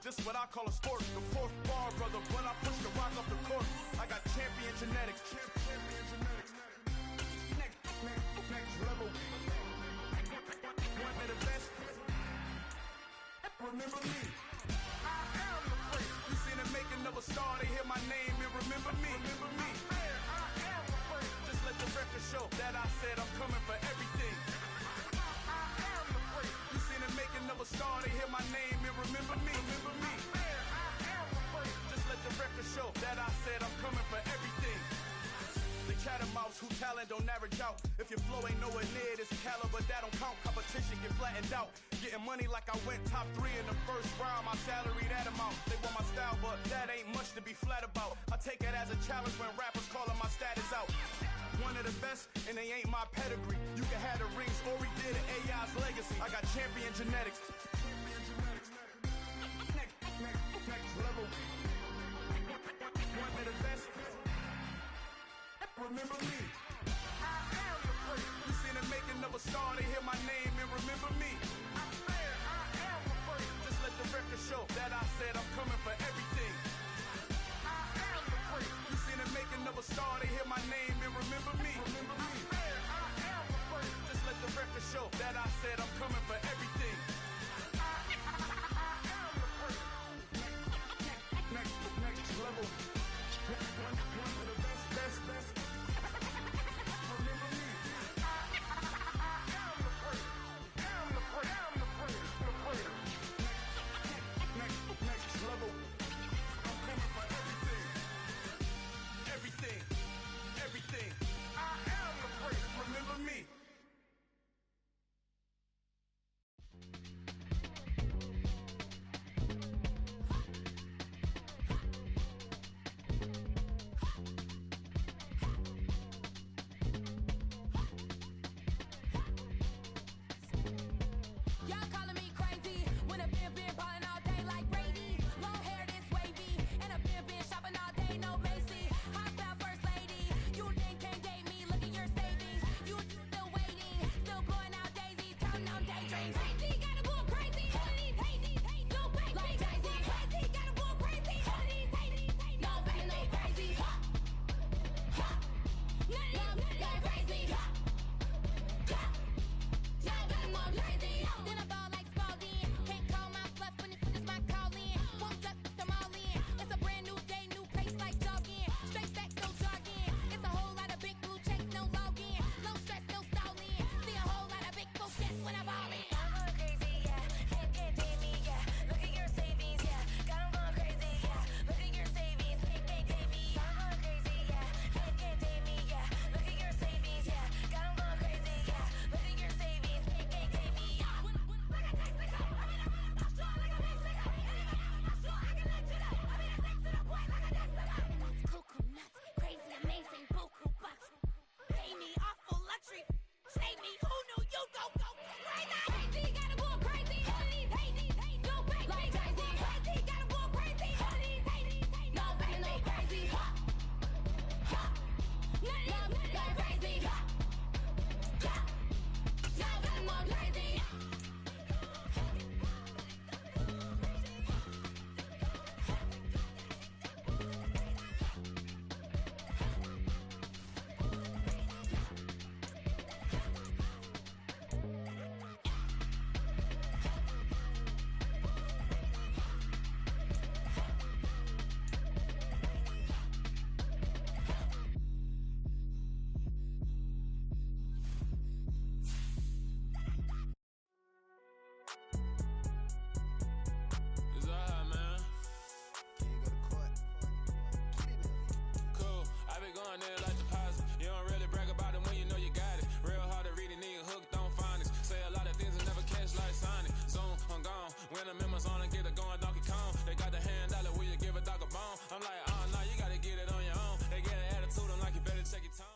This what I call a sport. The fourth bar, brother, when I push the rock up the court. I got champion genetics. Champion genetics. Next level. One of the best. Remember me. I am the great. You seen the making of a star, they hear my name and remember me. Remember me. I am the great. Just let the record show that I said I'm coming for everything. I am the great. You seen the making of a star, they hear my name and remember me. Remember me. I am the great. Just let the record show that I said I'm coming for everything. The cat and mouse who talent don't average out. If your flow ain't nowhere near this caliber, that don't count. Competition get flattened out. Getting money like I went top 3 in the first round. My salary that amount. They want my style, but that ain't much to be flat about. I take it as a challenge when rappers calling my status out. One of the best, and they ain't my pedigree. You can have the rings, or we did it, AI's legacy. I got champion genetics. Next level. One of the best. Remember me. I am the great. You seen the making of a star, they hear my name and remember me. I am the great. Just let the record show that I said I'm coming for everything. I am the great. You seen the making of a star, they hear my name and remember me. Remember me. I am the great. Just let the record show that I said I'm coming for everything. I am the great. Next level. One of the best. Remember me. I am the great. I'm the great. Next level. I'm coming for everything. I am the great. Remember me. When the members on and get it going Donkey Kong, they got the hand dollar, will you give a dog a bone? I'm like, oh no, you gotta get it on your own. They get an attitude, I'm like, you better check your tone.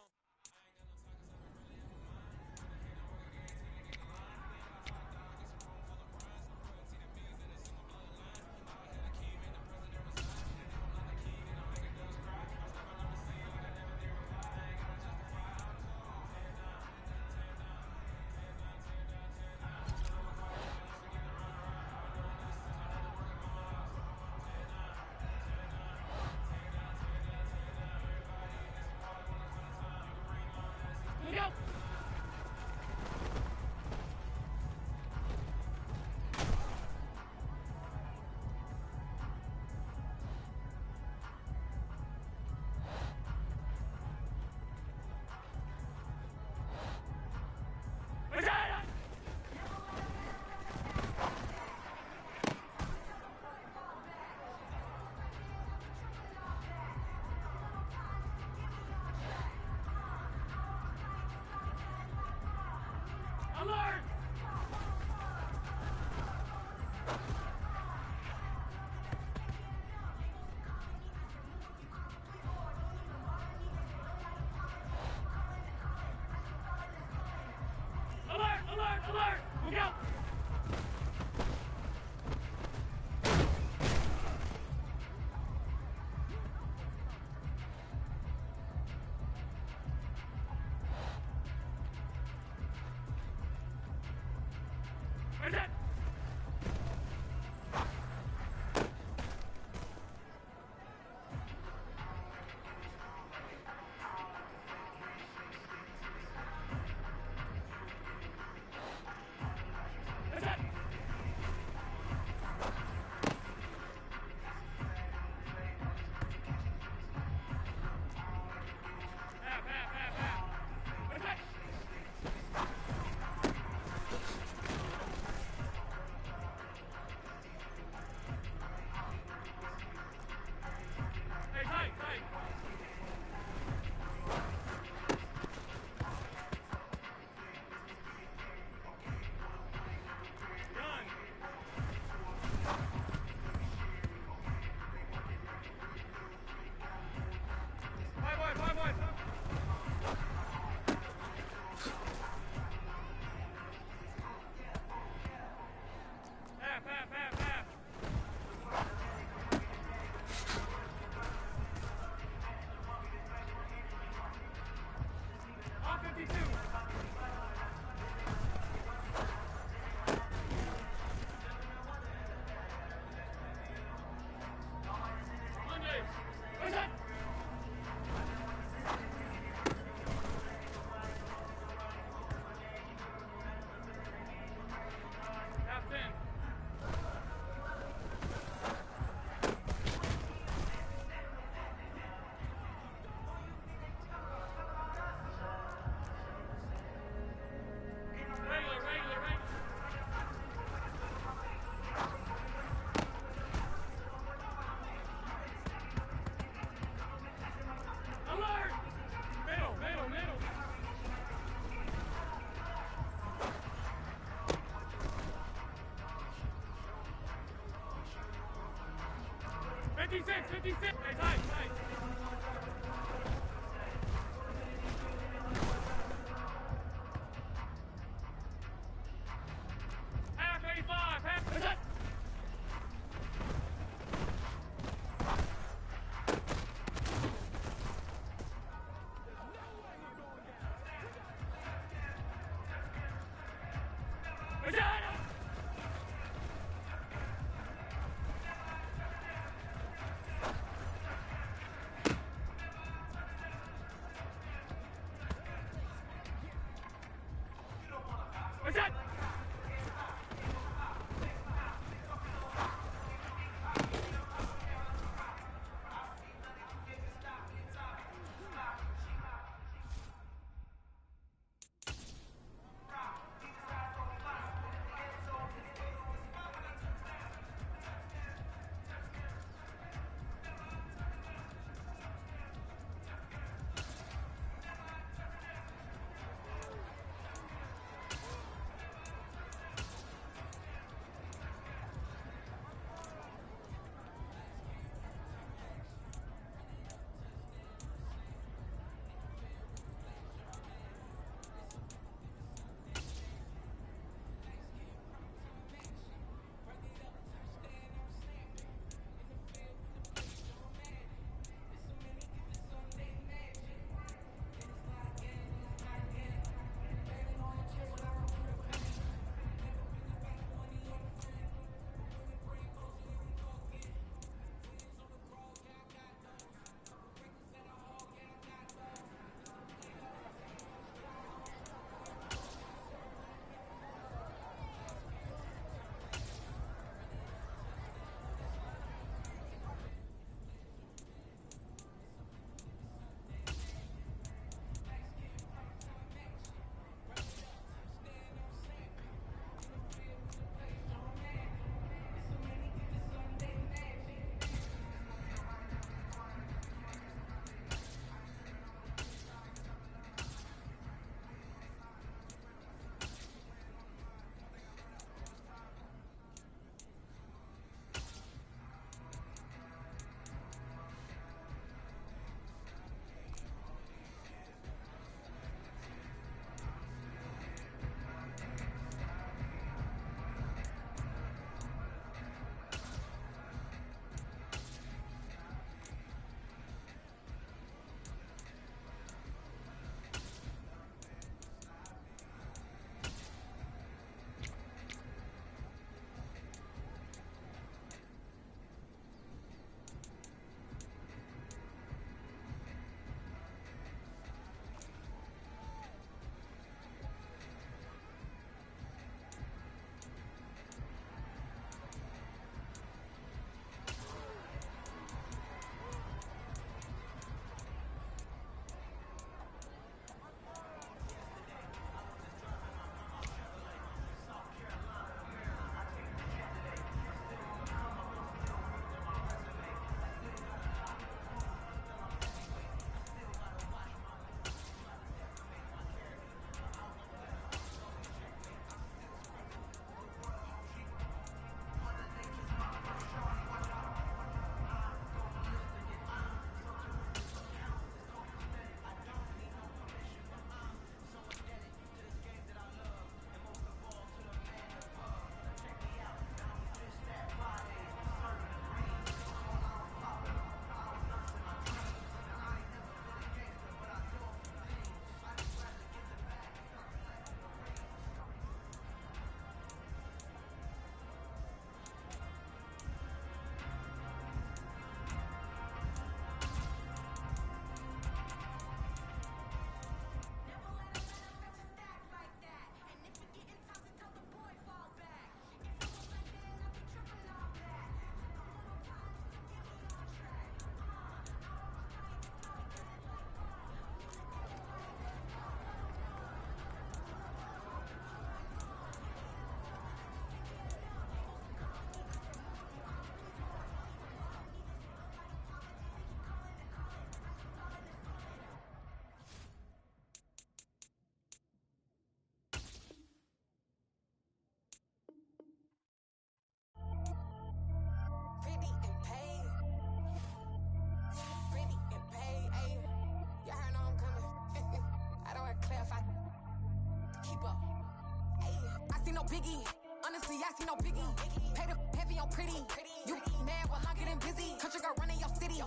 biggie. Honestly, I see no biggie. Pay the heavy on pretty. You mad while I'm getting busy. Country girl running your city.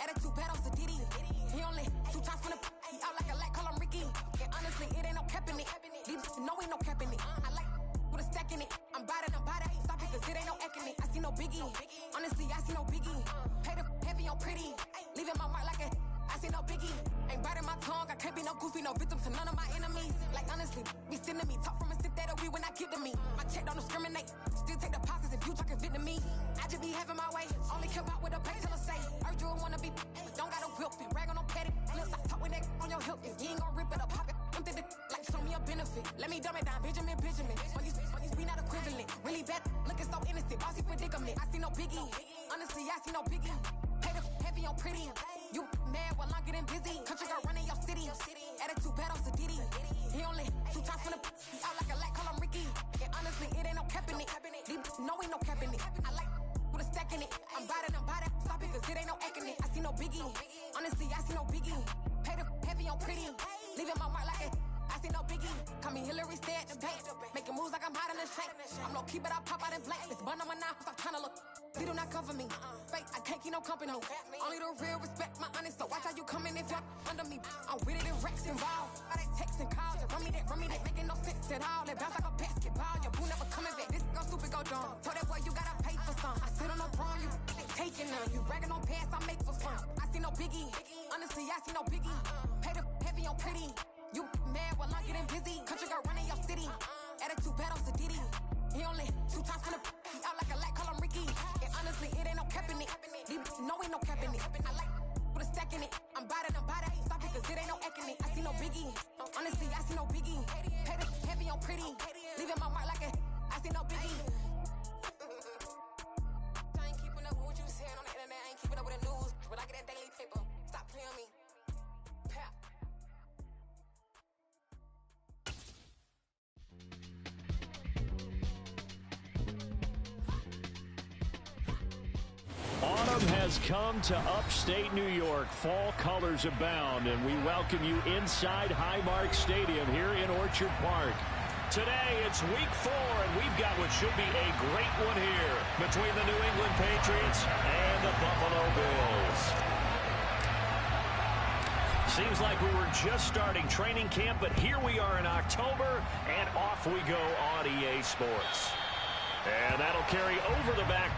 Attitude bad on Sadidi. He only 2 times from the he out like a light, call him Ricky. And honestly, it ain't no cap in it. These know ain't no cap in it. I like with a stack in it. I'm by that. Stop it, cause it ain't no acting it. I see no biggie. Honestly, I see no biggie. Pay the heavy on pretty. Leaving my mark like a I see no biggie. Ain't biting my tongue. I can't be no goofy, no victim to none of my enemies. Like honestly, be sending me talk from a sit that we when I get to me. My check don't discriminate. Still take deposits if you talking Vietnamese. I just be having my way. Only care about what the pay tell her say. Urge you wanna be, don't got a whip and rag on no petty. Lips I talk with that on your hip. If you ain't gon' rip it up, pop it. Empty the like show me a benefit. Let me dumb it down, Benjamin. When you we not equivalent. Really bad, looking so innocent. Bossy predicament. I see no biggie. Honestly, I see no biggie. Pay the heavy on pretty. You mad while I'm getting busy. Country girl running your city. Attitude bad on Sadidi. He only 2 times from the he out like a light, call him Ricky. And honestly, it ain't no cap in it. These know ain't no cap in it. I like with a stack in it. I'm by that. Stop it, cause it ain't no acting it. I see no biggie. Honestly, I see no biggie. Pay the heavy on pretty. Leaving my mark like a I see no biggie. Call me Hillary, stay at the bank. Making moves like I'm hiding in shank. I'm low key, but I pop out in blank. It's bun on my knife, stop trying to look. They do not cover me. Fake, I can't keep no company. Only the real respect my honest. So watch how you coming if you're under me. I'm with it and Rex involved. All that text and calls. Just run me that. Making no sense at all. They bounce like a basketball. Your boo never coming back. This go stupid, go dumb. Told that boy you gotta pay for some. I sit on no throne, you ain't taking none. You bragging on pants, I make for fun. I see no biggie. Honestly, I see no biggie. Pay the heavy on pretty. You mad while I'm getting busy. Country girl running your city. Attitude bad on Sadidi. He only 2 times from the he out like a light, call him Ricky. And honestly, it ain't no cap in it. These know ain't no cap in it. I like with a stack in it. I'm by that. Stop it, cause it ain't no acting it. I see no biggie. Honestly, I see no biggie. Pay the heavy on pretty. Leaving my mark like a I see no biggie. I ain't keeping up with what you saying on the internet. I ain't keeping up with the news. But I get that daily paper. Stop playing me. Pap. Autumn has come to upstate New York. Fall colors abound, and we welcome you inside Highmark Stadium here in Orchard Park. Today, it's week 4, and we've got what should be a great one here between the New England Patriots and the Buffalo Bills. Seems like we were just starting training camp, but here we are in October, and off we go on EA Sports. And that'll carry over the back.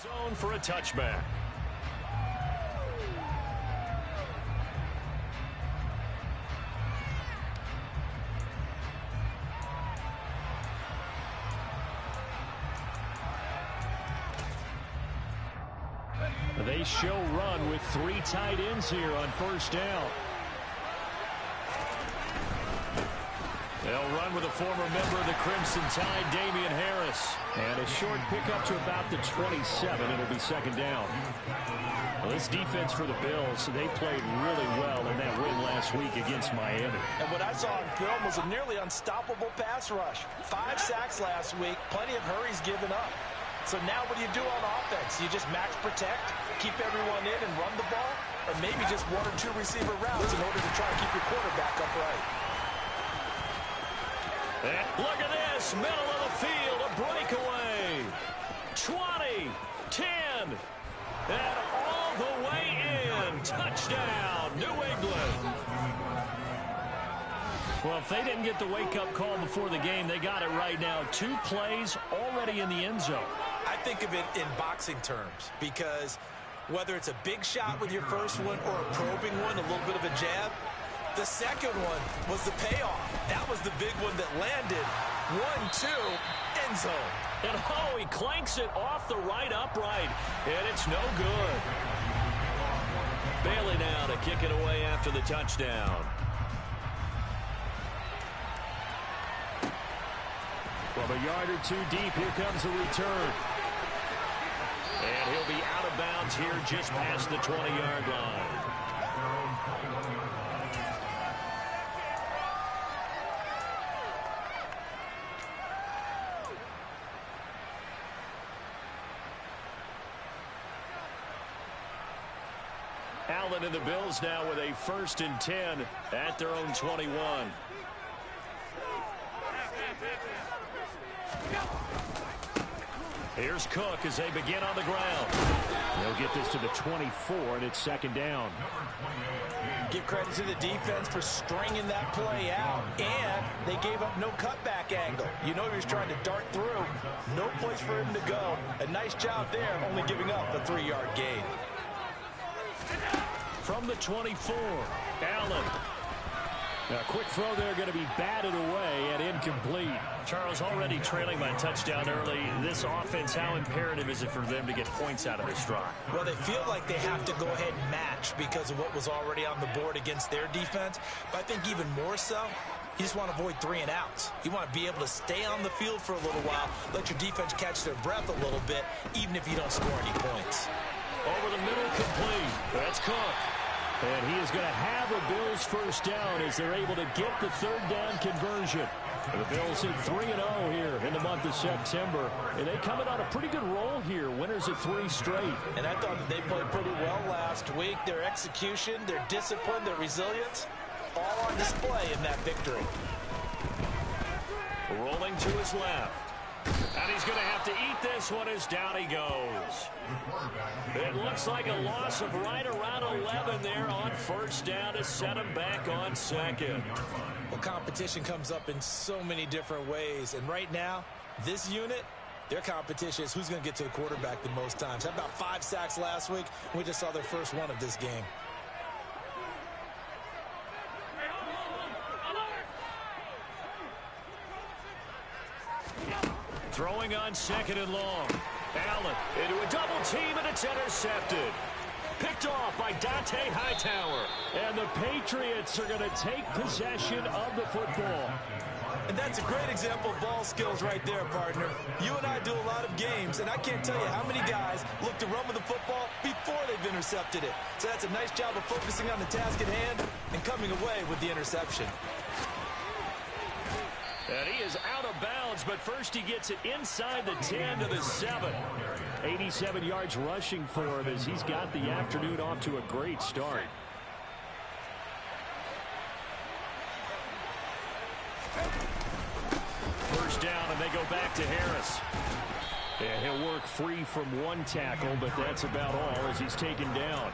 Zone for a touchback. They show run with 3 tight ends here on first down. They'll run run with a former member of the Crimson Tide, Damian Harris. And a short pickup to about the 27. It'll be second down. Well, this defense for the Bills, they played really well in that win last week against Miami. And what I saw on film was a nearly unstoppable pass rush. 5 sacks last week, plenty of hurries given up. So now what do you do on offense? You just max protect, keep everyone in and run the ball, or maybe just 1 or 2 receiver routes in order to try to keep your quarterback upright. And look at this, middle of the field, a breakaway. 20, 10, and all the way in. Touchdown, New England. Well, if they didn't get the wake-up call before the game, they got it right now. 2 plays already in the end zone. I think of it in boxing terms because whether it's a big shot with your first one or a probing one, a little bit of a jab, the second one was the payoff. That was the big one that landed. 1-2, end zone. And oh, he clanks it off the right upright, and it's no good. Bailey now to kick it away after the touchdown. From a yard or 2 deep, here comes the return. And he'll be out of bounds here just past the 20-yard line. Allen and the Bills now with a 1st and 10 at their own 21. Here's Cook as they begin on the ground. They'll get this to the 24, and it's second down. Give credit to the defense for stringing that play out, and they gave up no cutback angle. You know he was trying to dart through. No place for him to go. A nice job there, only giving up a 3-yard gain. From the 24, Allen. Now, a quick throw there going to be batted away and incomplete. Charles, already trailing by touchdown early. This offense, how imperative is it for them to get points out of this drive? Well, they feel like they have to go ahead and match because of what was already on the board against their defense. But I think even more so, you just want to avoid 3 and outs. You want to be able to stay on the field for a little while, let your defense catch their breath a little bit, even if you don't score any points. Over the middle, complete. That's Cook. And he is going to have a Bills first down as they're able to get the 3rd down conversion. And the Bills hit 3-0 here in the month of September. And they come in on a pretty good roll here. Winners of 3 straight. And I thought that they played pretty well last week. Their execution, their discipline, their resilience, all on display in that victory. Rolling to his left. And he's going to have to eat this one as down he goes. It looks like a loss of right around 11 there on 1st down to set him back on 2nd. Well, competition comes up in so many different ways. And right now, this unit, their competition is who's going to get to the quarterback the most times. How about 5 sacks last week? We just saw their first one of this game. Throwing on 2nd and long. Allen into a double team, and it's intercepted. Picked off by Dante Hightower. And the Patriots are going to take possession of the football. And that's a great example of ball skills right there, partner. You and I do a lot of games, and I can't tell you how many guys look to run with the football before they've intercepted it. So that's a nice job of focusing on the task at hand and coming away with the interception. And he is out of bounds, but first he gets it inside the 10 to the 7. 87 yards rushing for him as he's got the afternoon off to a great start. First down, and they go back to Harris. And he'll work free from 1 tackle, but that's about all as he's taken down.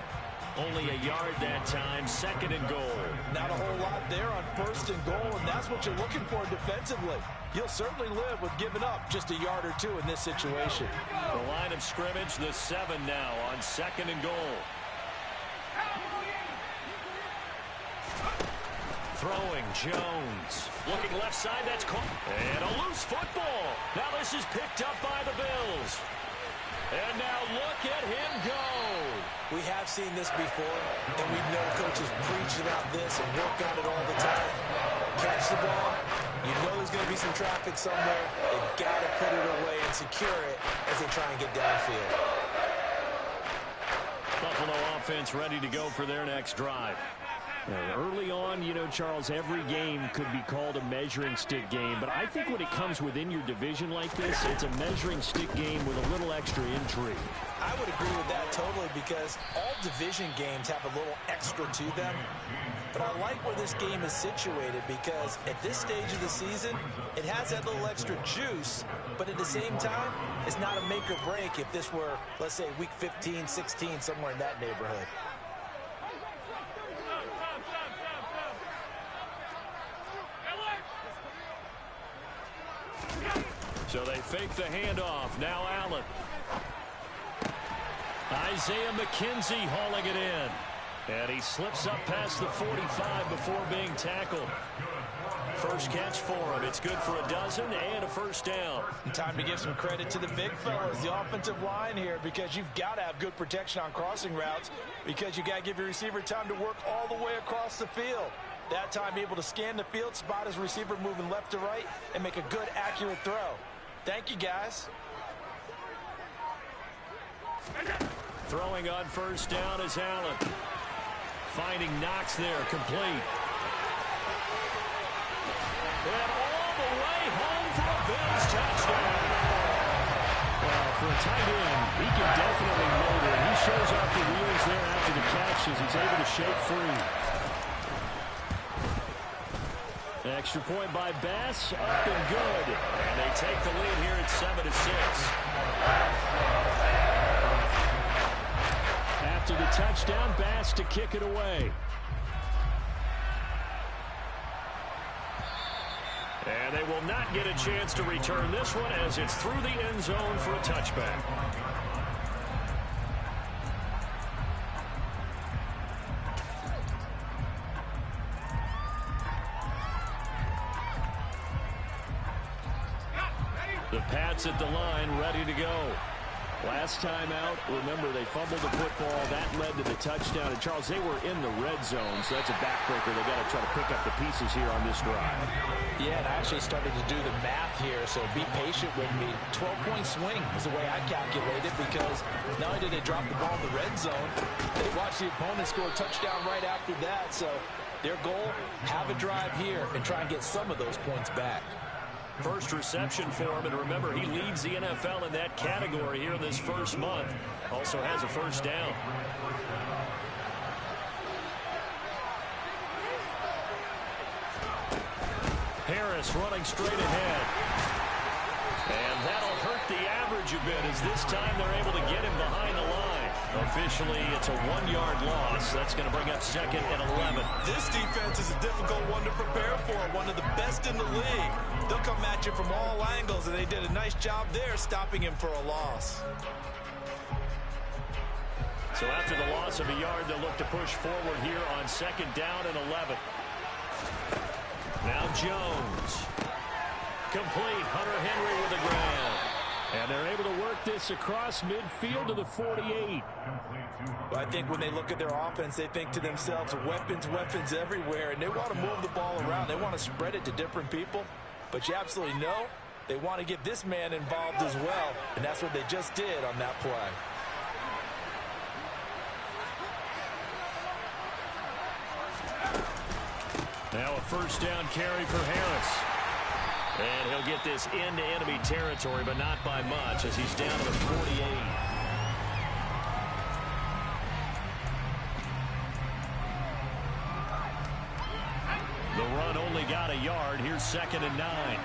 Only a yard that time, 2nd and goal. Not a whole lot there on 1st and goal, and that's what you're looking for defensively. You'll certainly live with giving up just a yard or 2 in this situation. The line of scrimmage, the 7 now on 2nd and goal. Throwing, Jones. Looking left side, that's caught. And a loose football. Now this is picked up by the Bills. And now look at him go. We have seen this before, and we know coaches preach about this and work on it all the time. Catch the ball, You know there's going to be some traffic somewhere. They've got to put it away and secure it as they try and get downfield. Buffalo offense ready to go for their next drive. Early on, you know, Charles, every game could be called a measuring stick game. But I think when it comes within your division like this, it's a measuring stick game with a little extra intrigue. I would agree with that totally because all division games have a little extra to them. But I like where this game is situated because at this stage of the season, it has that little extra juice. But at the same time, it's not a make or break if this were, let's say, week 15, 16, somewhere in that neighborhood. So they fake the handoff. Now Allen. Isaiah McKenzie hauling it in. And he slips up past the 45 before being tackled. First catch for him. It's good for a dozen and a first down. Time to give some credit to the big fellas, the offensive line here, because you've got to have good protection on crossing routes because you got to give your receiver time to work all the way across the field. That time able to scan the field, spot his receiver moving left to right, and make a good, accurate throw. Thank you, guys. Throwing on first down is Allen. Finding Knox there, complete. And all the way home for a Bills touchdown. Well, for a tight end, he can definitely motor. He shows off the wheels there after the catch as he's able to shake free. Extra point by Bass, up and good. And they take the lead here at 7-6. After the touchdown, Bass to kick it away. And they will not get a chance to return this one as it's through the end zone for a touchback. The Pats at the line, ready to go. Last time out, remember, they fumbled the football. That led to the touchdown. And, Charles, they were in the red zone, so that's a backbreaker. They've got to try to pick up the pieces here on this drive. Yeah, and I actually started to do the math here, so be patient with me. 12-point swing is the way I calculated because not only did they drop the ball in the red zone, they watched the opponent score a touchdown right after that. So their goal, have a drive here and try and get some of those points back. First reception for him, and remember, he leads the NFL in that category here in this first month. Also has a first down. Harris running straight ahead. And that'll hurt the average a bit as this time they're able to get him behind the line. Officially, it's a 1-yard loss. That's going to bring up 2nd and 11. This defense is a difficult one to prepare for, one of the best in the league. They'll come at you from all angles, and they did a nice job there stopping him for a loss. So after the loss of a yard, they'll look to push forward here on 2nd down and 11. Now Jones. Complete. Hunter Henry with the ground. And they're able to work this across midfield to the 48. I think when they look at their offense, they think to themselves, weapons, weapons everywhere, and they want to move the ball around. They want to spread it to different people. But you absolutely know they want to get this man involved as well, and that's what they just did on that play. Now a first down carry for Harris. And he'll get this into enemy territory, but not by much as he's down to the 48. The run only got a yard. Here's 2nd and 9.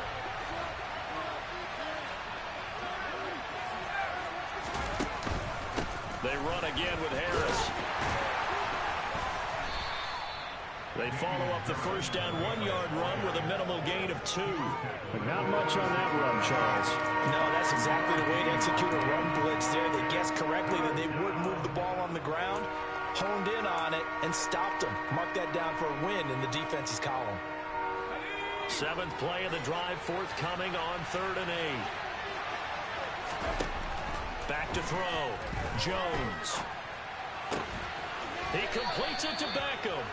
They run again with Harris. They follow up the first down 1-yard run with a minimal gain of 2. But not much on that run, Charles. No, that's exactly the way to execute a run blitz there. They guessed correctly that they would move the ball on the ground, honed in on it, and stopped them. Mark that down for a win in the defense's column. 7th play of the drive forthcoming on 3rd and 8. Back to throw. Jones. He completes it to Beckham.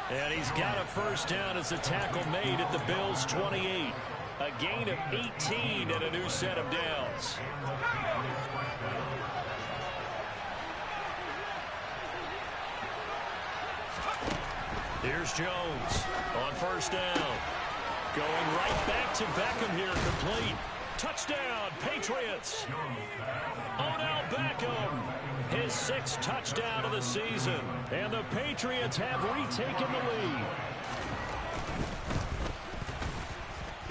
And he's got a first down as the tackle made at the Bills' 28. A gain of 18 and a new set of downs. Here's Jones on first down. Going right back to Beckham here, complete. Touchdown, Patriots. Odell Beckham, his 6th touchdown of the season. And the Patriots have retaken the lead.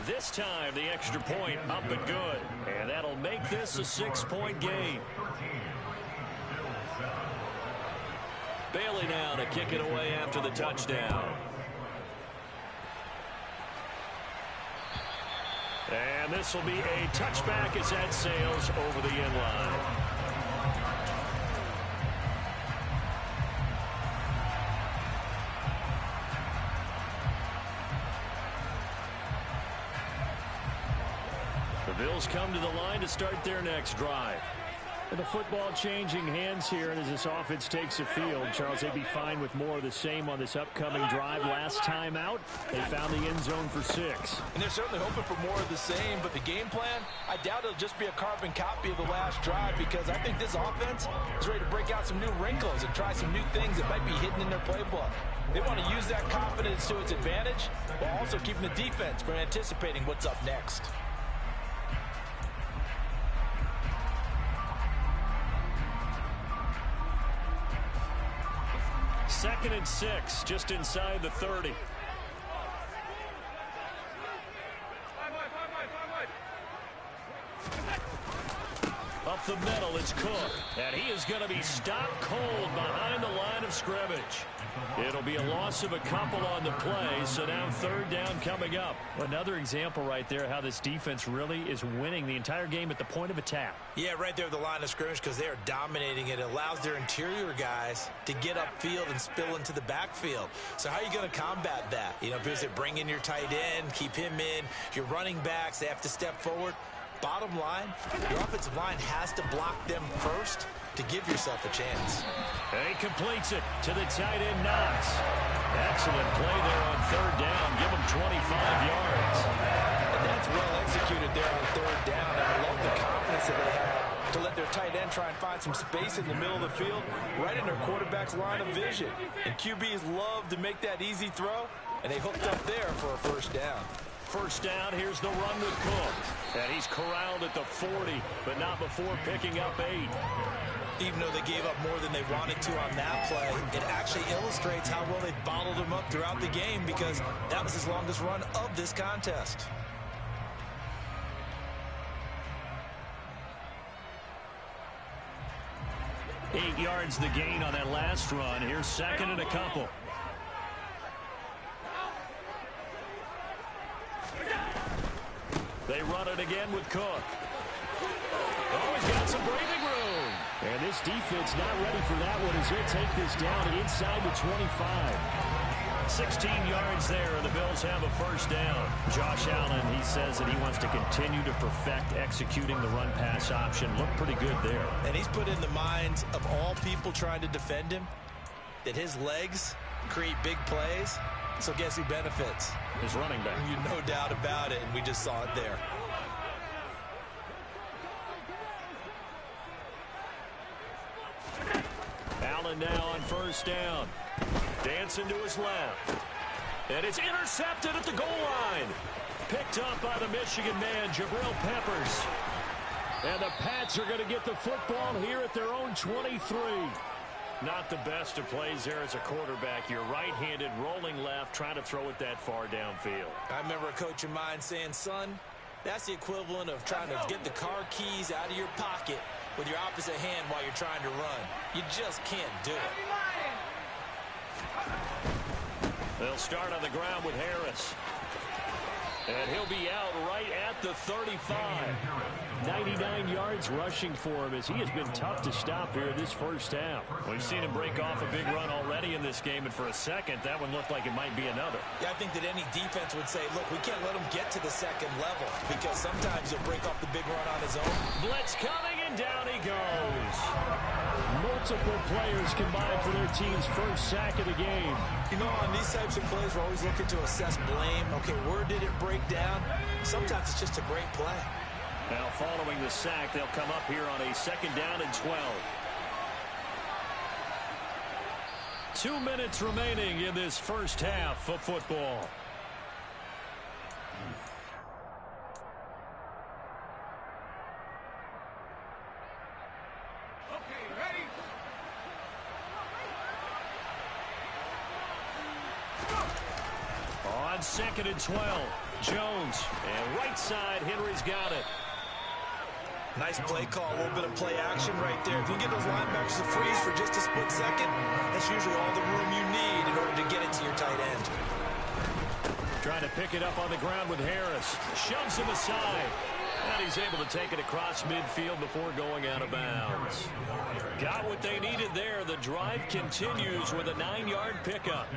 This time, the extra point up and good. And that'll make this a 6-point game. Bailey now to kick it away after the touchdown. And this will be a touchback as that sails over the end line. The Bills come to the line to start their next drive. The football changing hands here, and as this offense takes the field, Charles, they'd be fine with more of the same on this upcoming drive. Last time out, they found the end zone for 6. And they're certainly hoping for more of the same, but the game plan, I doubt it'll just be a carbon copy of the last drive, because I think this offense is ready to break out some new wrinkles and try some new things that might be hidden in their playbook. They want to use that confidence to its advantage, while also keeping the defense from anticipating what's up next. Second and 6, just inside the 30. Up the middle, it's Cook. And he is going to be stopped cold behind the line of scrimmage. It'll be a loss of a couple on the play, so now 3rd down coming up. Another example right there how this defense really is winning the entire game at the point of attack. Yeah, right there at the line of scrimmage, because they are dominating it. It allows their interior guys to get upfield and spill into the backfield. So how are you going to combat that? You know, people say bring in your tight end, keep him in. Your running backs, they have to step forward. Bottom line, your offensive line has to block them first to give yourself a chance. And he completes it to the tight end, Knox. Excellent play there on 3rd down. Give him 25 yards. And that's well executed there on 3rd down. And I love the confidence that they had to let their tight end try and find some space in the middle of the field, right in their quarterback's line of vision. And QBs love to make that easy throw, and they hooked up there for a 1st down. First down, here's the run with Cook. And he's corralled at the 40, but not before picking up 8. Even though they gave up more than they wanted to on that play, it actually illustrates how well they bottled them up throughout the game, because that was his longest run of this contest. Eight yards the gain on that last run. Here's 2nd and a couple. They run it again with Cook. Oh, he's got some breathing room. And this defense not ready for that one as he'll take this down inside the 25. 16 yards there, and the Bills have a 1st down. Josh Allen, he says that he wants to continue to perfect executing the run-pass option. Looked pretty good there. And he's put in the minds of all people trying to defend him that his legs create big plays. So guess who benefits? His running back. No doubt about it, and we just saw it there. Allen now on 1st down. Dancing to his left. And it's intercepted at the goal line. Picked up by the Michigan man, Jabril Peppers. And the Pats are going to get the football here at their own 23. Not the best of plays there as a quarterback. You're right-handed, rolling left, trying to throw it that far downfield. I remember a coach of mine saying, son, that's the equivalent of trying to get the car keys out of your pocket with your opposite hand while you're trying to run. You just can't do it. They'll start on the ground with Harris. And he'll be out right at the 35. 99 yards rushing for him as he has been tough to stop here this first half. We've seen him break off a big run already in this game, and for a second, that one looked like it might be another. Yeah, I think that any defense would say, look, we can't let him get to the second level, because sometimes he'll break off the big run on his own. Blitz coming And down he goes. Multiple players combined for their team's first sack of the game. You know, on these types of plays, we're always looking to assess blame. Okay, where did it break down? Sometimes it's just a great play. Now, following the sack, they'll come up here on a 2nd down and 12. 2 minutes remaining in this first half of football. On 2nd and 12, Jones. And right side, Henry's got it. Nice play call, a little bit of play action right there. If you get those linebackers to freeze for just a split second, that's usually all the room you need in order to get it to your tight end. Trying to pick it up on the ground with Harris. Shoves him aside. And he's able to take it across midfield before going out of bounds. Got what they needed there. The drive continues with a 9-yard pickup.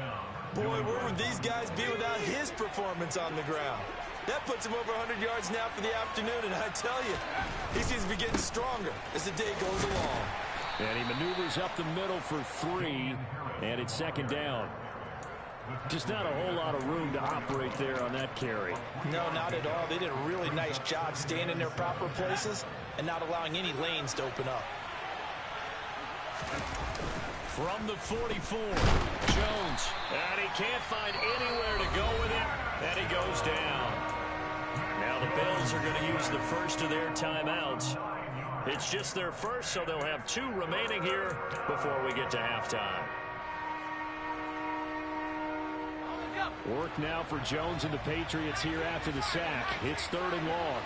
Boy, where would these guys be without his performance on the ground? That puts him over 100 yards now for the afternoon, and I tell you, he seems to be getting stronger as the day goes along. And he maneuvers up the middle for 3, and it's 2nd down. Just not a whole lot of room to operate there on that carry. No, not at all. They did a really nice job staying in their proper places and not allowing any lanes to open up. From the 44, Jones. And he can't find anywhere to go with it, and he goes down. Now the Bills are going to use the first of their timeouts. It's just their first, so they'll have 2 remaining here before we get to halftime. Work now for Jones and the Patriots here after the sack. It's 3rd and long.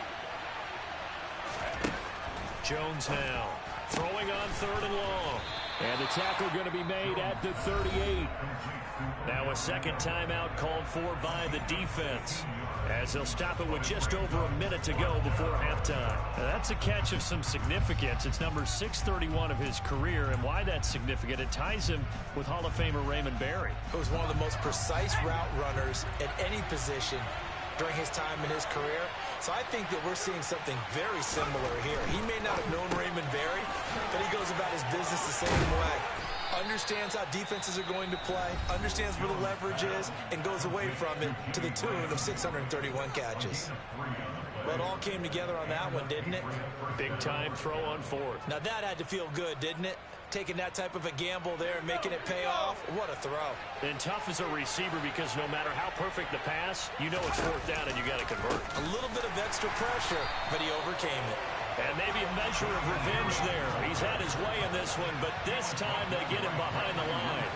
Jones now throwing on 3rd and long. And the tackle going to be made at the 38. Now a second timeout called for by the defense, as they'll stop it with just over a minute to go before halftime. Now that's a catch of some significance. It's number 631 of his career, and why that's significant, it ties him with Hall of Famer Raymond Berry. He was one of the most precise route runners at any position during his time in his career. So I think that we're seeing something very similar here. He may not have known Raymond Berry, but he goes about his business the same way. Understands how defenses are going to play, understands where the leverage is, and goes away from it to the tune of 631 catches. But it all came together on that one, didn't it? Big-time throw on 4th. Now that had to feel good, didn't it? Taking that type of a gamble there and making it pay off. What a throw. And tough as a receiver, because no matter how perfect the pass, you know it's 4th down and you got to convert. A little bit of extra pressure, but he overcame it. And maybe a measure of revenge there. He's had his way in this one, but this time they get him behind the line.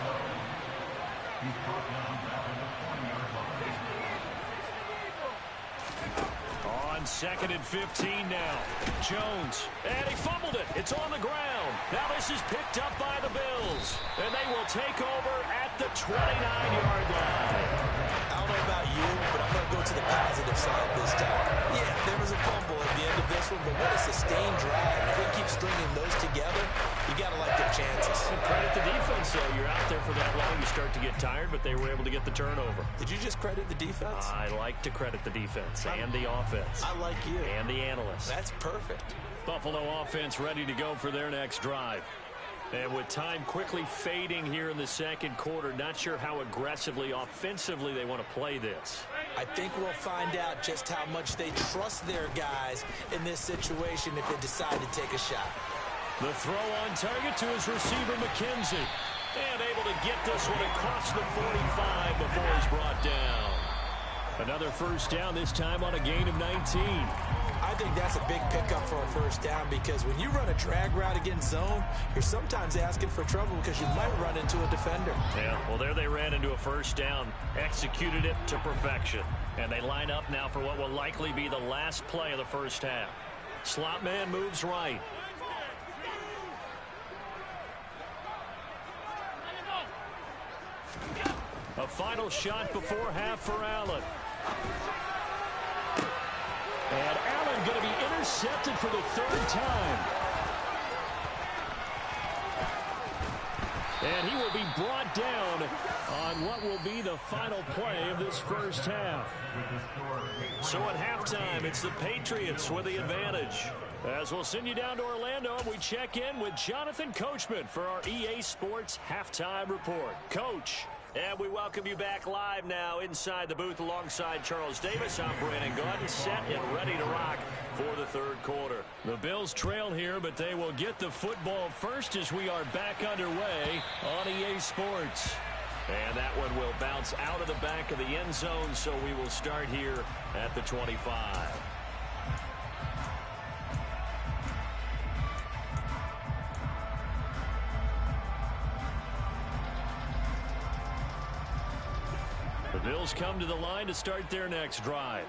On 2nd and 15 now. Jones. And he fumbled it. It's on the ground. Now this is picked up by the Bills. And they will take over at the 29-yard line. I don't know about you, but I'm going to go to the positive side this time. Yeah, there was a fumble at the end of this one, but what a sustained drive. If they keep stringing those together, you got to like their chances. And credit the defense, though. You're out there for that long, you start to get tired, but they were able to get the turnover. Did you just credit the defense? I like to credit the defense and the offense. I like you. And the analysts. That's perfect. Buffalo offense ready to go for their next drive. And with time quickly fading here in the second quarter, not sure how aggressively, offensively they want to play this. I think we'll find out just how much they trust their guys in this situation if they decide to take a shot. The throw on target to his receiver, McKenzie. And able to get this one across the 45 before he's brought down. Another first down, this time on a gain of 19. I think that's a big pickup for a first down, because when you run a drag route against zone, you're sometimes asking for trouble because you might run into a defender. Yeah, well, there they ran into a first down, executed it to perfection. And they line up now for what will likely be the last play of the first half. Slot man moves right. A final shot before half for Allen. And Allen going to be intercepted for the 3rd time. And he will be brought down on what will be the final play of this first half. So at halftime, it's the Patriots with the advantage. As we'll send you down to Orlando, we check in with Jonathan Coachman for our EA Sports Halftime Report. Coach, and we welcome you back live now inside the booth alongside Charles Davis. I'm Brandon Gordon, set and ready to rock for the third quarter. The Bills trail here, but they will get the football first as we are back underway on EA Sports. And that one will bounce out of the back of the end zone, so we will start here at the 25. The Bills come to the line to start their next drive.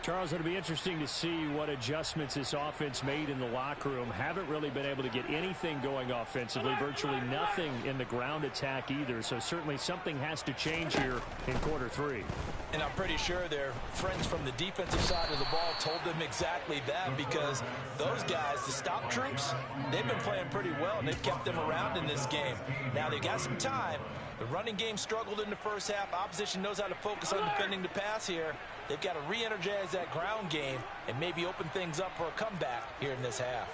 Charles, it'll be interesting to see what adjustments this offense made in the locker room. Haven't really been able to get anything going offensively, virtually nothing in the ground attack either. So certainly something has to change here in quarter three. And I'm pretty sure their friends from the defensive side of the ball told them exactly that, because those guys, the stop troops, they've been playing pretty well, and they've kept them around in this game. Now they've got some time. The running game struggled in the first half. Opposition knows how to focus on defending the pass here. They've got to re-energize that ground game and maybe open things up for a comeback here in this half.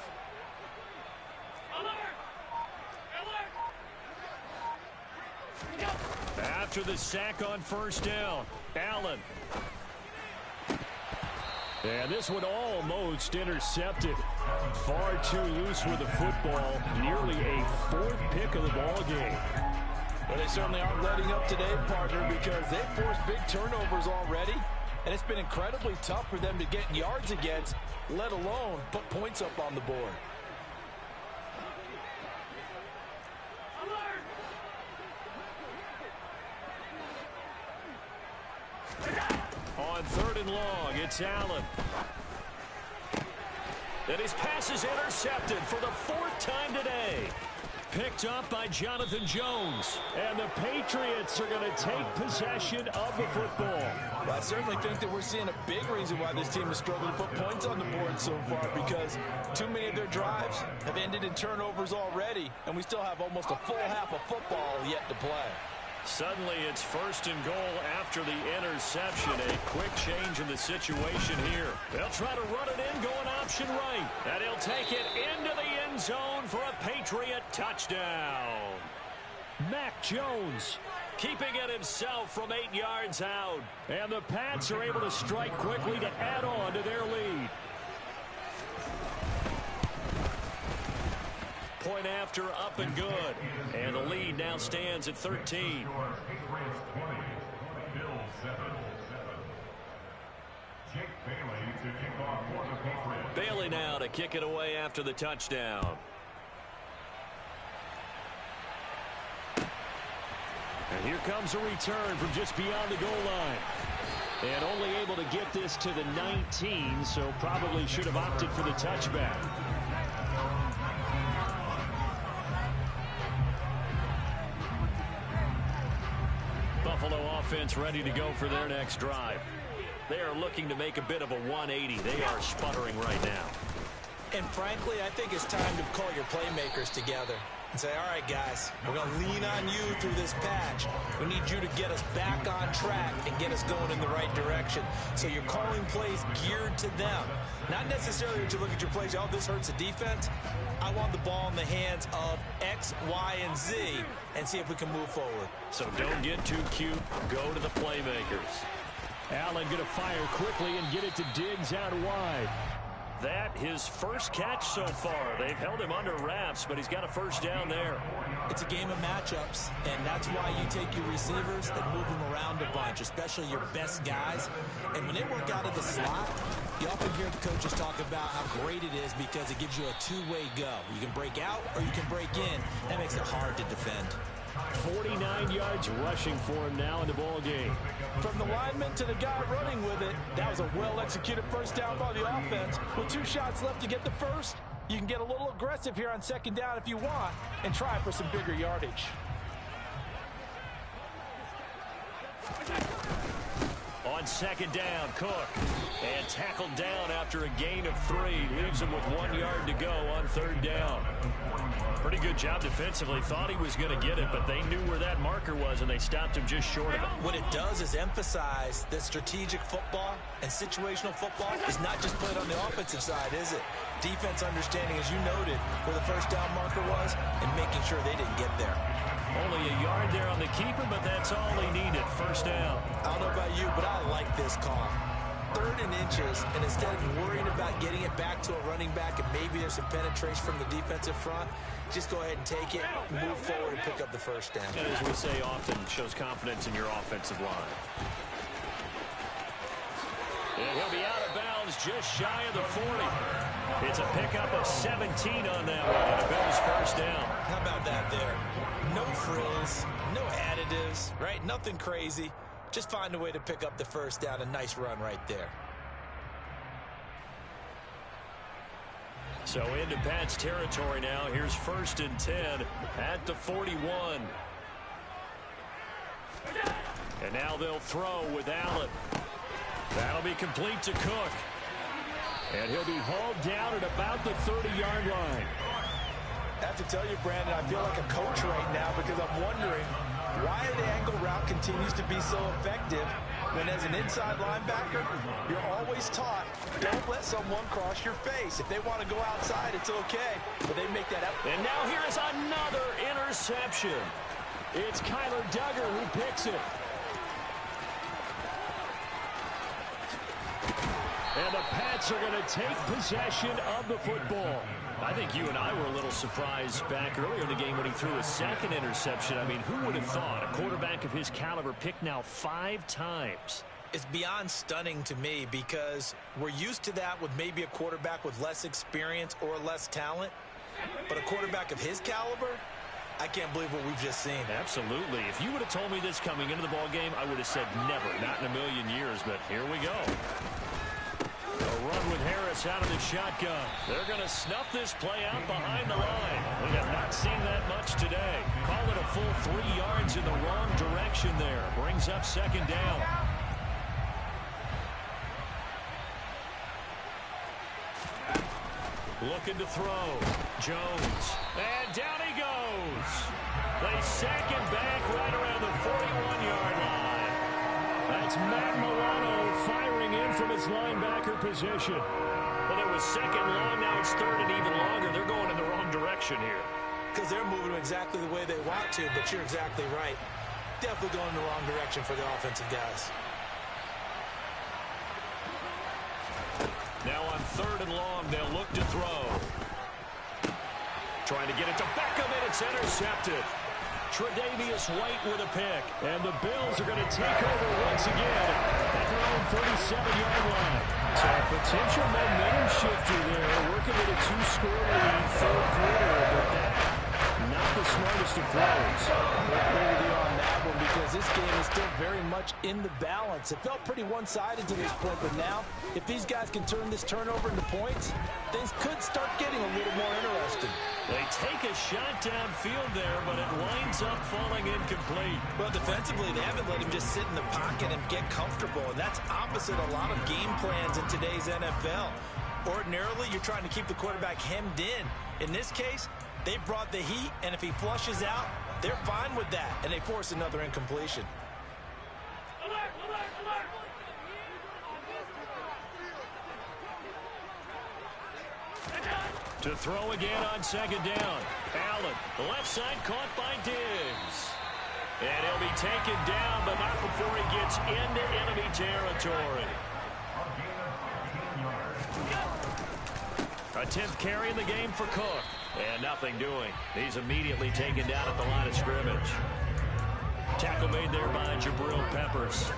After the sack on first down, Allen. And this one almost intercepted. Far too loose with the football. Nearly a fourth pick of the ball game. Well, they certainly aren't letting up today, partner, because they've forced big turnovers already. And it's been incredibly tough for them to get yards against, let alone put points up on the board. On third and long, it's Allen. And his pass is intercepted for the fourth time today. Picked up by Jonathan Jones. And the Patriots are going to take possession of the football. Well, I certainly think that we're seeing a big reason why this team has struggled to put points on the board so far, because too many of their drives have ended in turnovers already, and we still have almost a full half of football yet to play. Suddenly it's first and goal after the interception. A quick change in the situation here. They'll try to run it in, going option right. And he'll take it into the end zone for a Patriot touchdown. Mac Jones keeping it himself from 8 yards out. And the Pats are able to strike quickly to add on to their lead. Point after, up and good. And the lead now stands at 13. Bailey now to kick it away after the touchdown. And here comes a return from just beyond the goal line. And only able to get this to the 19, so probably should have opted for the touchback. Buffalo offense ready to go for their next drive. They are looking to make a bit of a 180. They are sputtering right now. And frankly, I think it's time to call your playmakers together and say, all right, guys, we're going to lean on you through this patch. We need you to get us back on track and get us going in the right direction. So you're calling plays geared to them. Not necessarily that you look at your plays, oh, this hurts the defense. I want the ball in the hands of X, Y, and Z and see if we can move forward. So don't get too cute. Go to the playmakers. Allen going to fire quickly and get it to Diggs out wide. That his first catch so far. They've held him under wraps, but he's got a first down there. It's a game of matchups, and that's why you take your receivers and move them around a bunch, especially your best guys. And when they work out of the slot, you often hear the coaches talk about how great it is because it gives you a two-way go. You can break out or you can break in. That makes it hard to defend. 49 yards rushing for him now in the ball game. From the lineman to the guy running with it, that was a well-executed first down by the offense. With 2 shots left to get the first, you can get a little aggressive here on second down if you want and try for some bigger yardage. On second down. Cook. And tackled down after a gain of 3. Leaves him with 1 yard to go on third down. Pretty good job defensively. Thought he was going to get it, but they knew where that marker was, and they stopped him just short of it. What it does is emphasize that strategic football and situational football is not just played on the offensive side, is it? Defense understanding, as you noted, where the first down marker was and making sure they didn't get there. Only a yard there on the keeper, but that's all he needed. First down. I don't know about you, but I like this call. 3rd and inches, and instead of worrying about getting it back to a running back and maybe there's some penetration from the defensive front, just go ahead and take it, move forward, and pick up the first down. And as we say often, shows confidence in your offensive line. And he'll be out of bounds just shy of the 40. It's a pickup of 17 on that one, and a Bills first down. How about that there? No frills, no additives, right? Nothing crazy. Just find a way to pick up the first down. A nice run right there. So into Pat's territory now. Here's 1st and 10 at the 41. And now they'll throw with Allen. That'll be complete to Cook. And he'll be hauled down at about the 30-yard line. I have to tell you, Brandon, I feel like a coach right now because I'm wondering why the angle route continues to be so effective when as an inside linebacker, you're always taught, don't let someone cross your face. If they want to go outside, it's okay, but they make that up. And now here is another interception. It's Kyler Duggar who picks it. And the Pats are going to take possession of the football. I think you and I were a little surprised back earlier in the game when he threw a 2nd interception. I mean, who would have thought a quarterback of his caliber picked now 5 times? It's beyond stunning to me because we're used to that with maybe a quarterback with less experience or less talent. But a quarterback of his caliber, I can't believe what we've just seen. Absolutely. If you would have told me this coming into the ball game, I would have said never, not in a million years. But here we go. A run with Harris out of the shotgun. They're going to snuff this play out behind the line. We have not seen that much today. Call it a full 3 yards in the wrong direction there. Brings up 2nd down. Looking to throw. Jones. And down he goes. They sack him back right around the 41-yard line. That's Matt Milano firing in from his linebacker position. Well, it was 2nd long, now it's 3rd and even longer. They're going in the wrong direction here. Because they're moving exactly the way they want to, but you're exactly right. Definitely going in the wrong direction for the offensive guys. Now on 3rd and long, they'll look to throw. Trying to get it to Beckham, and it's intercepted. Tre'Davious White with a pick. And the Bills are going to take over once again at their own 37-yard line. So a potential momentum shifter there, working with a 2-score lead, 3rd quarter, but that, not the smartest of throws. I agree with you on that one because this game is still very much in the balance. It felt pretty one-sided to this point, but now, if these guys can turn this turnover into points, things could start getting a little more interesting. They take a shot downfield there, but it winds up falling incomplete. Well, defensively, they haven't let him just sit in the pocket and get comfortable, and that's opposite a lot of game plans in today's NFL. Ordinarily, you're trying to keep the quarterback hemmed in. In this case, they brought the heat, and if he flushes out, they're fine with that, and they force another incompletion. To throw again on 2nd down. Allen, left side caught by Diggs. And he'll be taken down, but not before he gets into enemy territory. A 10th carry in the game for Cook. And nothing doing. He's immediately taken down at the line of scrimmage. Tackle made there by Jabril Peppers.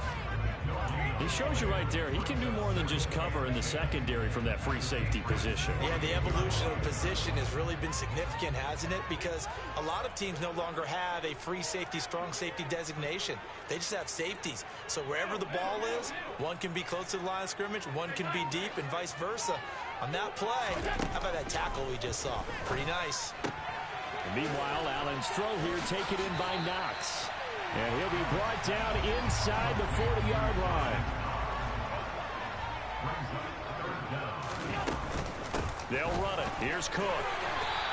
He shows you right there, he can do more than just cover in the secondary from that free safety position. Yeah, the evolution of position has really been significant, hasn't it? Because a lot of teams no longer have a free safety, strong safety designation. They just have safeties. So wherever the ball is, one can be close to the line of scrimmage, one can be deep, and vice versa. On that play, how about that tackle we just saw? Pretty nice. And meanwhile, Allen's throw here taken in by Knox. And he'll be brought down inside the 40-yard line. They'll run it. Here's Cook.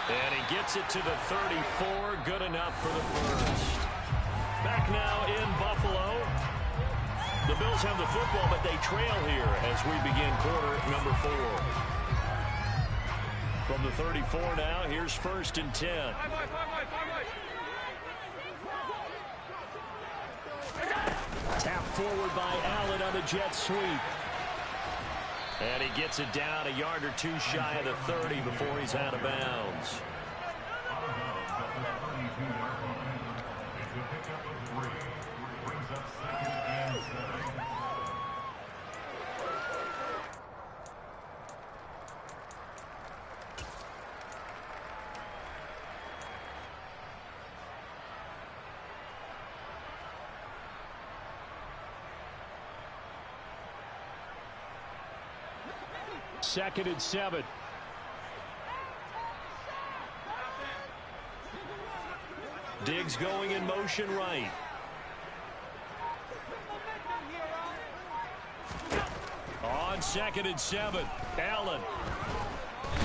And he gets it to the 34. Good enough for the first. Back now in Buffalo. The Bills have the football, but they trail here as we begin quarter number 4. From the 34 now, here's 1st and 10. Tap forward by Allen on the jet sweep. And he gets it down a yard or two shy of the 30 before he's out of bounds. Second and 7. Diggs going in motion right. On 2nd and 7. Allen.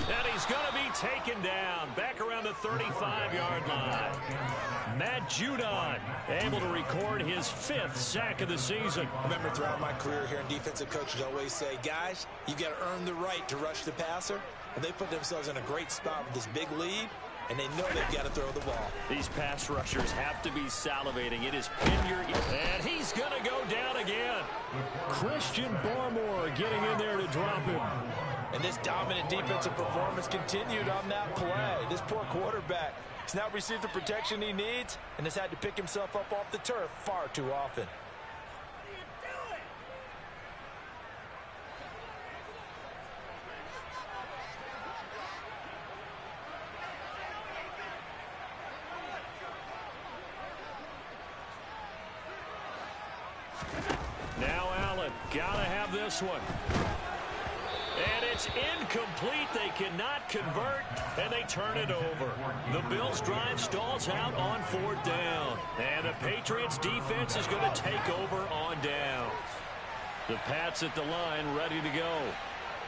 And he's going to be taken down. Back around the 35-yard line. Matt Judon able to record his 5th sack of the season. Remember, throughout my career here in defensive coaches always say, guys, you got to earn the right to rush the passer. And they put themselves in a great spot with this big lead, and they know they've got to throw the ball. These pass rushers have to be salivating. It is pin your ear. And he's going to go down again. Christian Barmore getting in there to drop him. And this dominant defensive performance continued on that play. This poor quarterback has now received the protection he needs and has had to pick himself up off the turf far too often. Now Allen, gotta have this one. And it's incomplete. They cannot convert, and they turn it over. The Bills' drive stalls out on 4th down. And the Patriots' defense is going to take over on downs. The Pats at the line ready to go.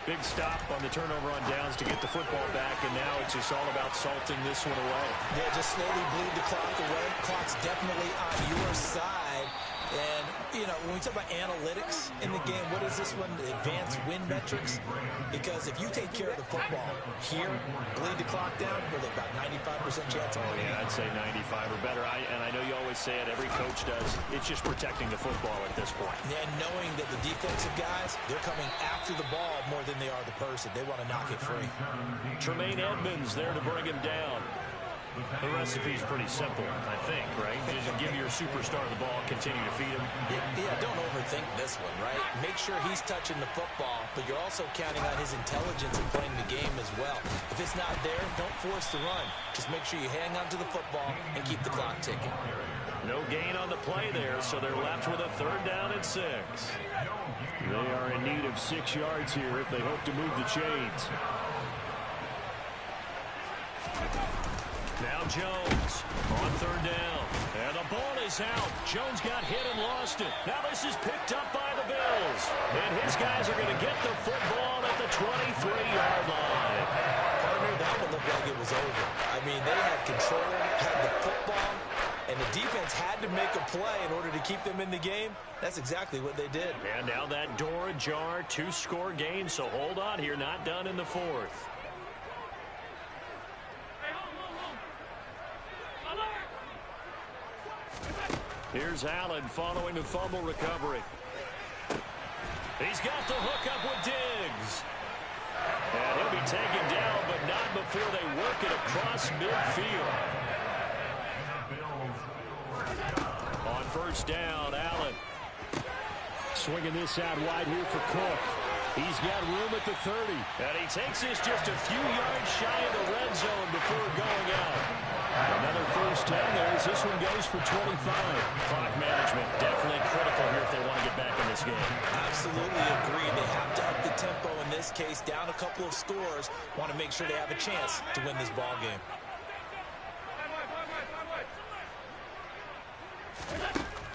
Big stop on the turnover on downs to get the football back, and now it's just all about salting this one away. Yeah, just slowly bleed the clock away. Clock's definitely on your side. And, you know, when we talk about analytics in the game, what is this one? Advanced win metrics? Because if you take care of the football here, bleed the clock down, with about 95% chance of winning. Yeah, I'd say 95 or better. And I know you always say it, every coach does. It's just protecting the football at this point. And knowing that the defensive guys, they're coming after the ball more than they are the person. They want to knock it free. Tremaine Edmonds there to bring him down. The recipe's pretty simple, I think, right? Just give your superstar the ball, continue to feed him. Yeah, don't overthink this one, right? Make sure he's touching the football, but you're also counting on his intelligence in playing the game as well. If it's not there, don't force the run. Just make sure you hang on to the football and keep the clock ticking. No gain on the play there, so they're left with a 3rd down and 6. They are in need of 6 yards here if they hope to move the chains. Now Jones on 3rd down. And the ball is out. Jones got hit and lost it. Now this is picked up by the Bills. And his guys are going to get the football at the 23-yard line. Partner, that one looked like it was over. I mean, they had control, had the football, and the defense had to make a play in order to keep them in the game. That's exactly what they did. And now that door ajar, 2-score game. So hold on here, not done in the 4th. Here's Allen following the fumble recovery. He's got the hookup with Diggs. And he'll be taken down, but not before they work it across midfield. On 1st down, Allen. Swinging this out wide here for Cook. He's got room at the 30. And he takes this just a few yards shy of the red zone before going out. Another 1st down there as this one goes for 25. Clock management definitely critical here if they want to get back in this game. Absolutely agree. They have to up the tempo in this case, down a couple of scores. Want to make sure they have a chance to win this ball game.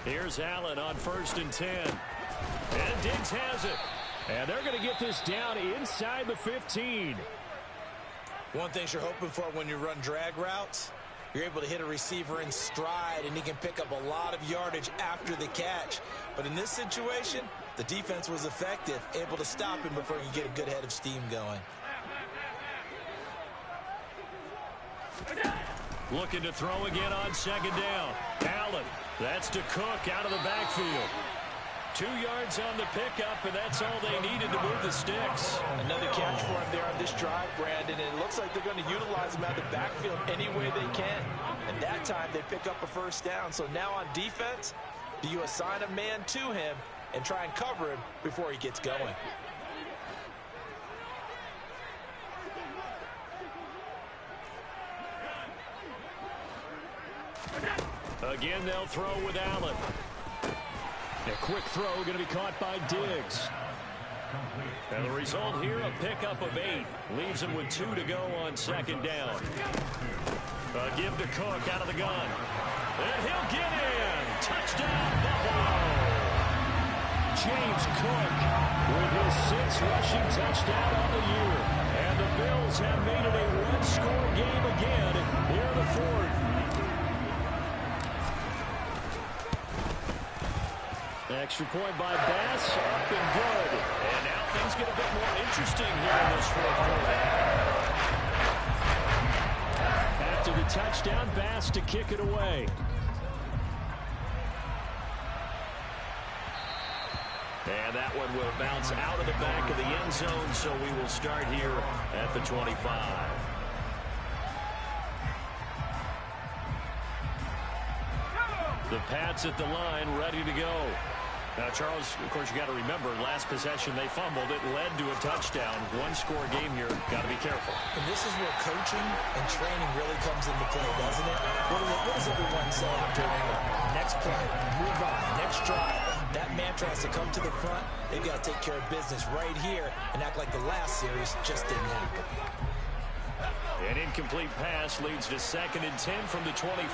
Here's Allen on 1st and 10. And Diggs has it. And they're going to get this down inside the 15. One thing you're hoping for when you run drag routes, you're able to hit a receiver in stride, and he can pick up a lot of yardage after the catch. But in this situation, the defense was effective, able to stop him before he could get a good head of steam going. Looking to throw again on second down. Allen, that's to Cook out of the backfield. 2 yards on the pickup, and that's all they needed to move the sticks. Another catch for him there on this drive, Brandon, and it looks like they're going to utilize him out of the backfield any way they can. And that time they pick up a first down. So now on defense, do you assign a man to him and try and cover him before he gets going? Again, they'll throw with Allen. A quick throw going to be caught by Diggs. And the result here, a pickup of 8. Leaves him with 2 to go on second down. A give to Cook out of the gun. And he'll get in. Touchdown, Buffalo. James Cook with his 6th rushing touchdown on the year. And the Bills have made it a one-score game again here in the 4th. Extra point by Bass, up and good. And now things get a bit more interesting here in this 4th quarter. After the touchdown, Bass to kick it away. And that one will bounce out of the back of the end zone, so we will start here at the 25. The Pats at the line, ready to go. Now, Charles, of course, you got to remember, last possession they fumbled. It led to a touchdown. One-score game here. Got to be careful. And this is where coaching and training really comes into play, doesn't it? What does everyone say after an error? Next play, move on, next drive. That mantra has to come to the front. They've got to take care of business right here and act like the last series just didn't happen. An incomplete pass leads to 2nd and 10 from the 25.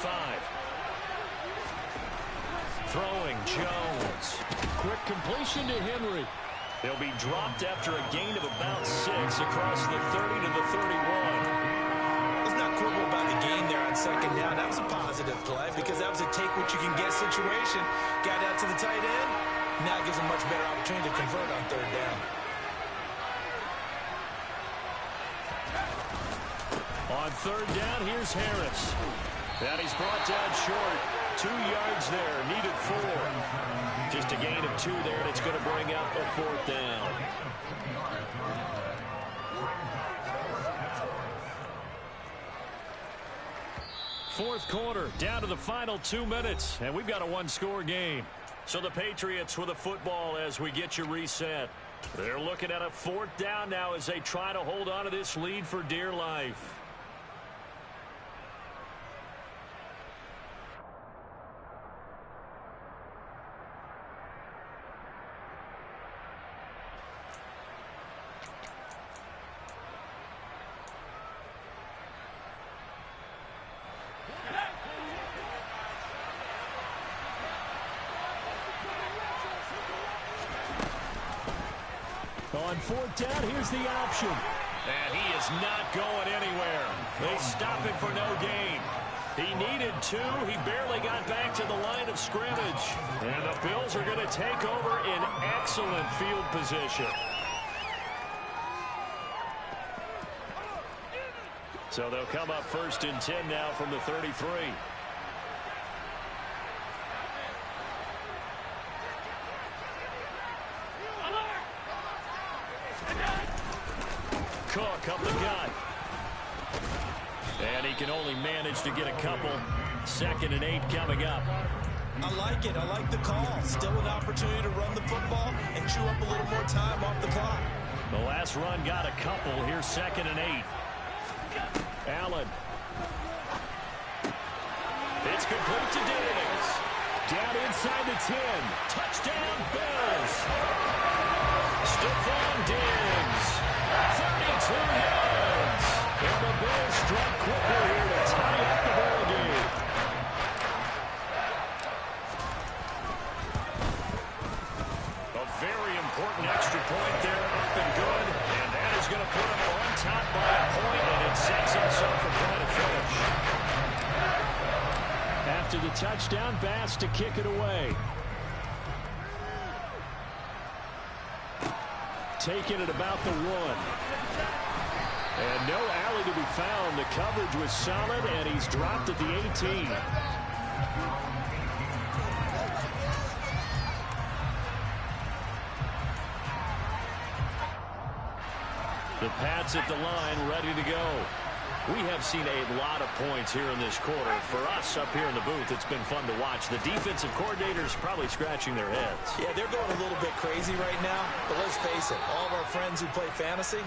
Throwing Jones. Quick completion to Henry. He'll be dropped after a gain of about 6 across the 30 to the 31. Let's not quibble about the gain there on second down. That was a positive play because that was a take-what-you-can-get situation. Got out to the tight end. Now gives a much better opportunity to convert on 3rd down. On 3rd down, here's Harris. And he's brought down short. 2 yards there, needed 4. Just a gain of 2 there, and it's going to bring up a 4th down. Fourth quarter, down to the final 2 minutes, and we've got a one-score game. So the Patriots with the football as we get you reset. They're looking at a 4th down now as they try to hold on to this lead for dear life. On 4th down, here's the option. And he is not going anywhere. They stop him for no gain. He needed 2. He barely got back to the line of scrimmage. And the Bills are going to take over in excellent field position. So they'll come up 1st and 10 now from the 33. Cook up the gut. And he can only manage to get a couple. 2nd and 8 coming up. I like it. I like the call. Still an opportunity to run the football and chew up a little more time off the clock. The last run got a couple. Here's 2nd and 8. Allen. It's complete to Diggs. Down inside the 10. Touchdown, Bills. Stephon Diggs. 32 yards. And the Bills struck quickly here to tie up the ball game. A very important extra point there, up and good. And that is going to put them on top by a point, and it's touchdown pass to kick it away. Taking it about the 1. And no alley to be found. The coverage was solid, and he's dropped at the 18. The Pats at the line, ready to go. We have seen a lot of points here in this quarter. For us up here in the booth, it's been fun to watch. The defensive coordinators probably scratching their heads. Yeah, they're going a little bit crazy right now. But let's face it, all of our friends who play fantasy,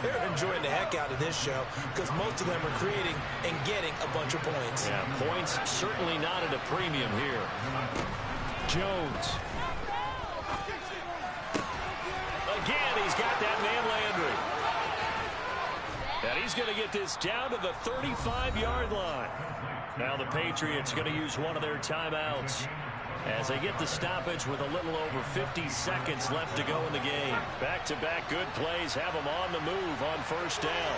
they're enjoying the heck out of this show because most of them are creating and getting a bunch of points. Yeah, points certainly not at a premium here. Jones. Again, he's got that man Landry. And he's going to get this down to the 35-yard line. Now the Patriots going to use one of their timeouts as they get the stoppage with a little over 50 seconds left to go in the game. Back-to-back good plays have them on the move on first down.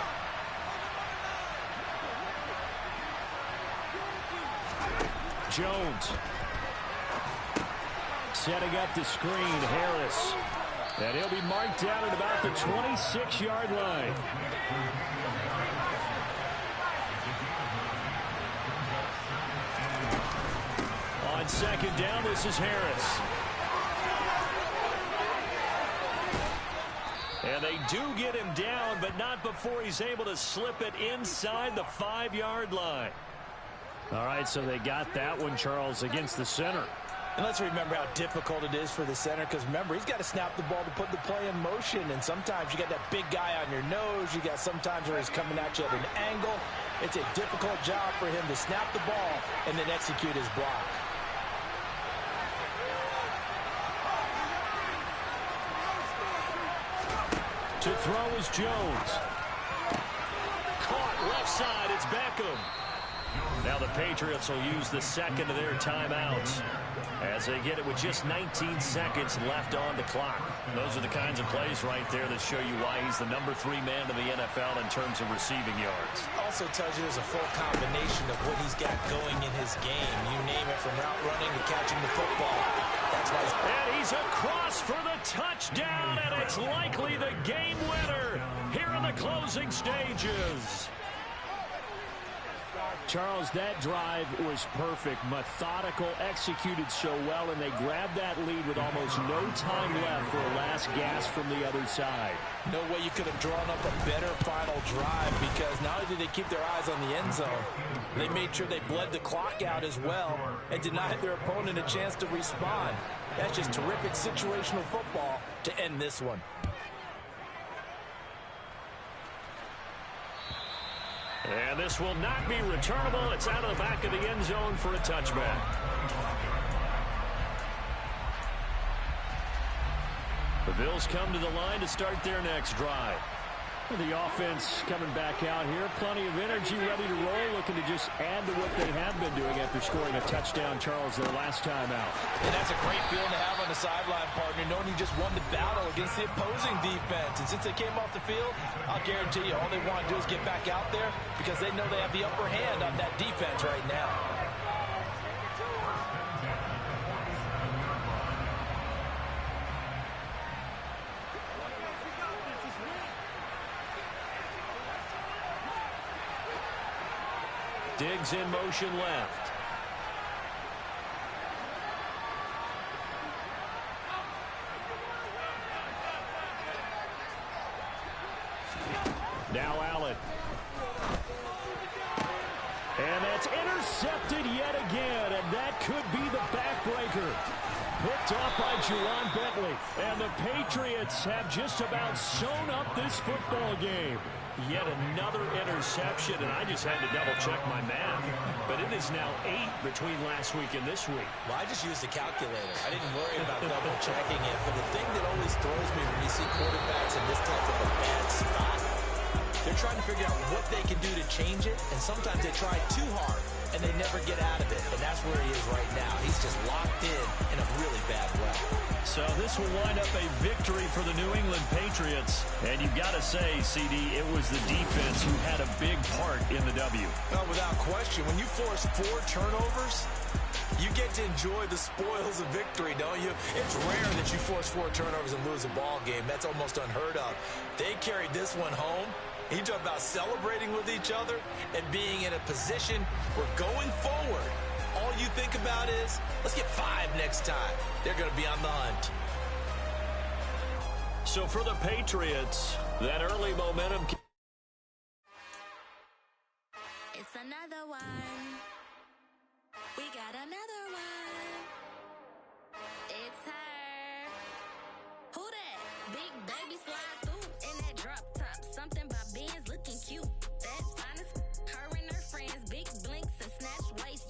Jones. Setting up the screen, Harris. And he'll be marked down at about the 26-yard line. On second down, this is Harris. And they do get him down, but not before he's able to slip it inside the 5-yard line. All right, so they got that one, Charles, against the center. And let's remember how difficult it is for the center because, remember, he's got to snap the ball to put the play in motion. And sometimes you got that big guy on your nose. You got sometimes where he's coming at you at an angle. It's a difficult job for him to snap the ball and then execute his block. To throw is Jones. Caught left side. It's Beckham. Now the Patriots will use the second of their timeouts as they get it with just 19 seconds left on the clock. Those are the kinds of plays right there that show you why he's the number 3 man in the NFL in terms of receiving yards. Also tells you there's a full combination of what he's got going in his game. You name it, from route running to catching the football. That's why and he's across for the touchdown, and it's likely the game winner here in the closing stages. Charles, that drive was perfect, methodical, executed so well, and they grabbed that lead with almost no time left for a last gasp from the other side. No way you could have drawn up a better final drive because not only did they keep their eyes on the end zone, they made sure they bled the clock out as well and denied their opponent a chance to respond. That's just terrific situational football to end this one. And this will not be returnable. It's out of the back of the end zone for a touchback. The Bills come to the line to start their next drive. The offense coming back out here. Plenty of energy, ready to roll, looking to just add to what they have been doing after scoring a touchdown, Charles, their last time out. And that's a great feeling to have on the sideline, partner, knowing you just won the battle against the opposing defense. And since they came off the field, I'll guarantee you all they want to do is get back out there because they know they have the upper hand on that defense right now. Diggs in motion left. Now Allen. And that's intercepted yet again, and that could be the backbreaker. Picked up by Juwan Bentley. And the Patriots have just about sewn up this football game. Yet another interception, and I just had to double-check my math. But it is now 8 between last week and this week. Well, I just used the calculator. I didn't worry about double-checking it. But the thing that always throws me when you see quarterbacks in this type of a bad spot, they're trying to figure out what they can do to change it, and sometimes they try too hard, and they never get out of it. And that's where he is right now. He's just locked in a really bad way. So this will wind up a victory for the New England Patriots. And you've got to say, CD, it was the defense who had a big part in the W. Well, without question, when you force 4 turnovers, you get to enjoy the spoils of victory, don't you? It's rare that you force 4 turnovers and lose a ball game. That's almost unheard of. They carried this one home. You talk about celebrating with each other and being in a position where going forward, all you think about is, let's get 5 next time. They're going to be on the hunt. So for the Patriots, that early momentum. It's another one. We got another one. It's her. Who that? Big baby slide through in that drop top. Something about Benz looking cute. That's fine as her and her friends. Big blinks and snatch waist.